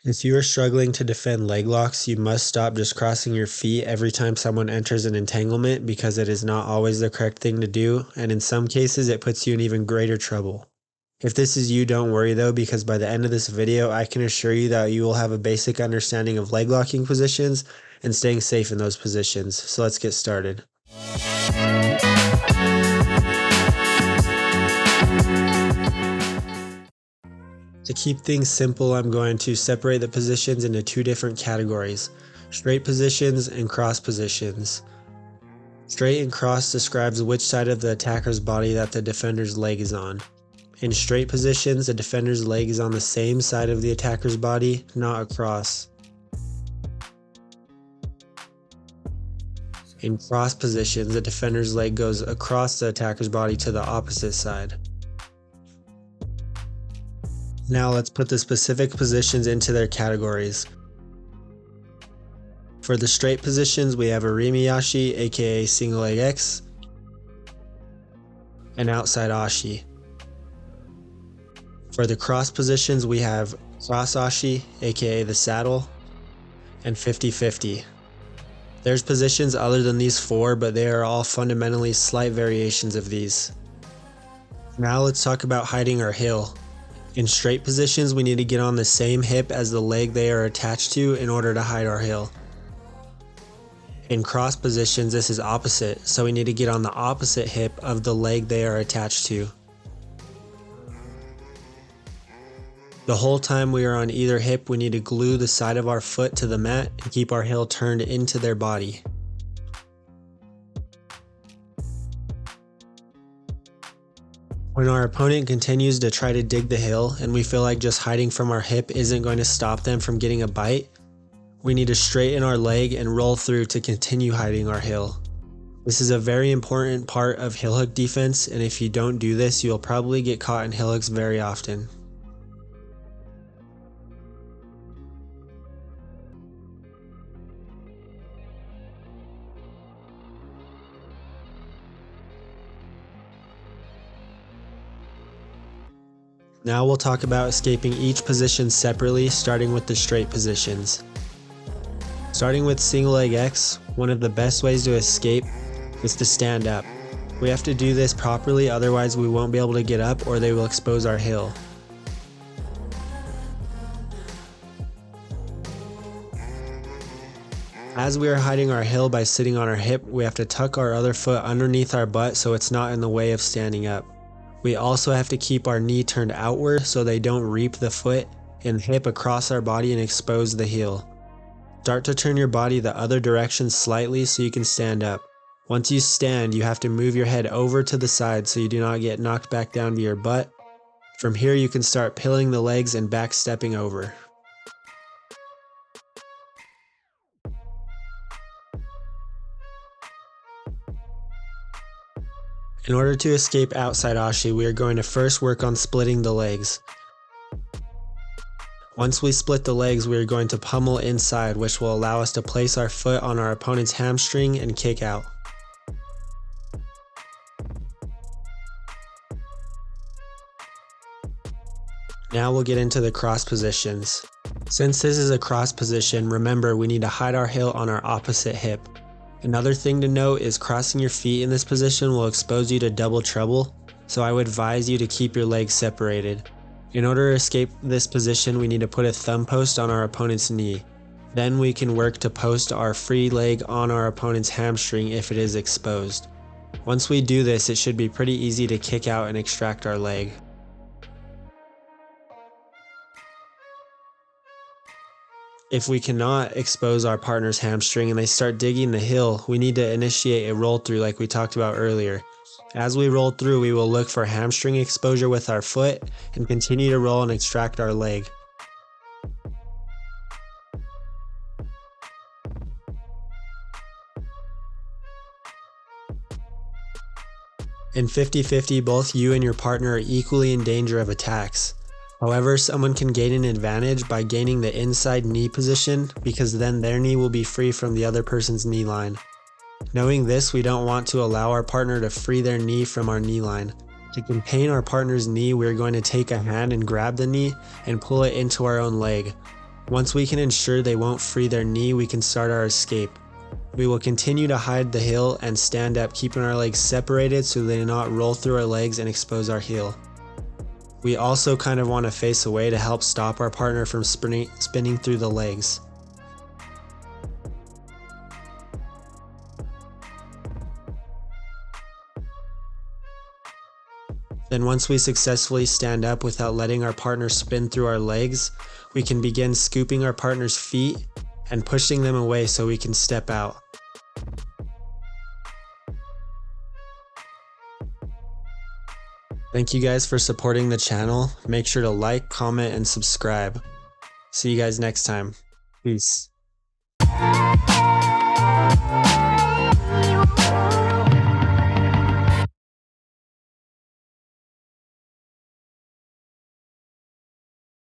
If you are struggling to defend leg locks, you must stop just crossing your feet every time someone enters an entanglement because it is not always the correct thing to do, and in some cases it puts you in even greater trouble. If this is you, don't worry though, because by the end of this video, I can assure you that you will have a basic understanding of leg locking positions and staying safe in those positions. So let's get started. To keep things simple, I'm going to separate the positions into two different categories: straight positions and cross positions. Straight and cross describes which side of the attacker's body that the defender's leg is on. In straight positions, the defender's leg is on the same side of the attacker's body, not across. In cross positions, the defender's leg goes across the attacker's body to the opposite side. Now let's put the specific positions into their categories. For the straight positions, we have a Rimiyashi, aka single leg X, and outside Ashi. For the cross positions, we have cross Ashi, aka the saddle, and 50-50. There's positions other than these four, but they are all fundamentally slight variations of these. Now let's talk about hiding our heel. In straight positions, we need to get on the same hip as the leg they are attached to in order to hide our heel. In cross positions, this is opposite, so we need to get on the opposite hip of the leg they are attached to. The whole time we are on either hip, we need to glue the side of our foot to the mat and keep our heel turned into their body. When our opponent continues to try to dig the heel and we feel like just hiding from our hip isn't going to stop them from getting a bite, we need to straighten our leg and roll through to continue hiding our heel. This is a very important part of heel hook defense, and if you don't do this, you'll probably get caught in heel hooks very often. Now we'll talk about escaping each position separately, starting with the straight positions. Starting with single leg X, one of the best ways to escape is to stand up. We have to do this properly, otherwise we won't be able to get up or they will expose our heel. As we are hiding our heel by sitting on our hip, we have to tuck our other foot underneath our butt so it's not in the way of standing up. We also have to keep our knee turned outward so they don't reap the foot and hip across our body and expose the heel. Start to turn your body the other direction slightly so you can stand up. Once you stand, you have to move your head over to the side so you do not get knocked back down to your butt. From here you can start pilling the legs and back stepping over. In order to escape outside Ashi, we are going to first work on splitting the legs. Once we split the legs, we are going to pummel inside, which will allow us to place our foot on our opponent's hamstring and kick out. Now we'll get into the cross positions. Since this is a cross position, remember we need to hide our heel on our opposite hip. Another thing to note is crossing your feet in this position will expose you to double trouble, so I would advise you to keep your legs separated. In order to escape this position, we need to put a thumb post on our opponent's knee. Then we can work to post our free leg on our opponent's hamstring if it is exposed. Once we do this, it should be pretty easy to kick out and extract our leg. If we cannot expose our partner's hamstring and they start digging the heel, we need to initiate a roll through like we talked about earlier. As we roll through, we will look for hamstring exposure with our foot and continue to roll and extract our leg. In 50-50, both you and your partner are equally in danger of attacks. However, someone can gain an advantage by gaining the inside knee position because then their knee will be free from the other person's knee line. Knowing this, we don't want to allow our partner to free their knee from our knee line. To contain our partner's knee, we're going to take a hand and grab the knee and pull it into our own leg. Once we can ensure they won't free their knee, we can start our escape. We will continue to hide the heel and stand up, keeping our legs separated so they do not roll through our legs and expose our heel. We also kind of want to face away to help stop our partner from spinning through the legs. Then once we successfully stand up without letting our partner spin through our legs, we can begin scooping our partner's feet and pushing them away so we can step out. Thank you guys for supporting the channel. Make sure to like, comment, and subscribe. See you guys next time. Peace.